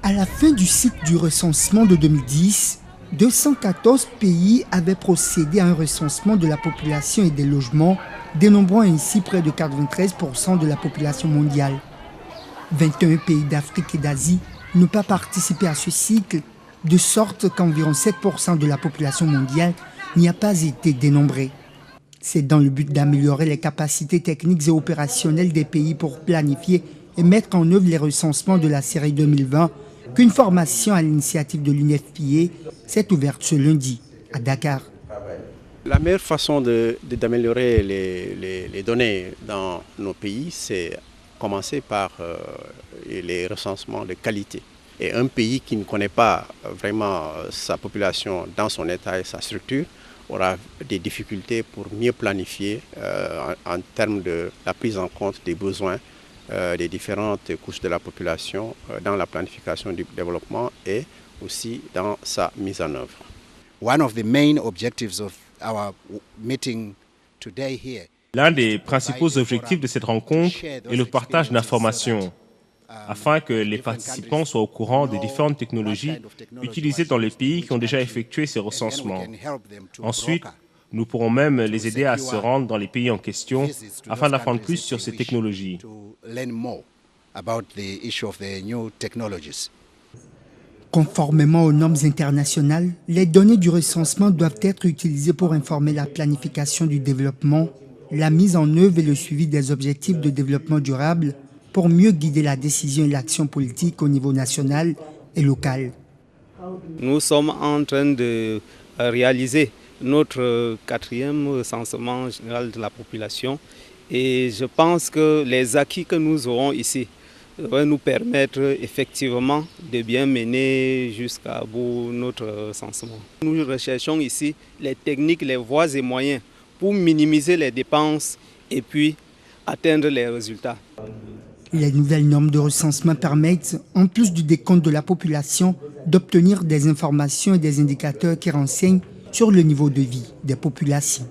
À la fin du cycle du recensement de 2010, 214 pays avaient procédé à un recensement de la population et des logements, dénombrant ainsi près de 93% de la population mondiale. 21 pays d'Afrique et d'Asie n'ont pas participé à ce cycle, de sorte qu'environ 7% de la population mondiale n'y a pas été dénombrée. C'est dans le but d'améliorer les capacités techniques et opérationnelles des pays pour planifier et mettre en œuvre les recensements de la série 2020 qu'une formation à l'initiative de l'UNFPA s'est ouverte ce lundi à Dakar. La meilleure façon d'améliorer les données dans nos pays, c'est commencer par les recensements de qualité. Et un pays qui ne connaît pas vraiment sa population dans son état et sa structure aura des difficultés pour mieux planifier en termes de la prise en compte des besoins des différentes couches de la population dans la planification du développement et aussi dans sa mise en œuvre. One of the main objectives of our meeting today here. L'un des principaux objectifs de cette rencontre est le partage d'informations, afin que les participants soient au courant des différentes technologies utilisées dans les pays qui ont déjà effectué ces recensements. Ensuite, nous pourrons même les aider à se rendre dans les pays en question afin d'apprendre plus sur ces technologies. Conformément aux normes internationales, les données du recensement doivent être utilisées pour informer la planification du développement, la mise en œuvre et le suivi des objectifs de développement durable pour mieux guider la décision et l'action politique au niveau national et local. Nous sommes en train de réaliser notre 4e recensement général de la population et je pense que les acquis que nous aurons ici va nous permettre effectivement de bien mener jusqu'à bout notre recensement. Nous recherchons ici les techniques, les voies et moyens pour minimiser les dépenses et puis atteindre les résultats. Les nouvelles normes de recensement permettent, en plus du décompte de la population, d'obtenir des informations et des indicateurs qui renseignent sur le niveau de vie des populations.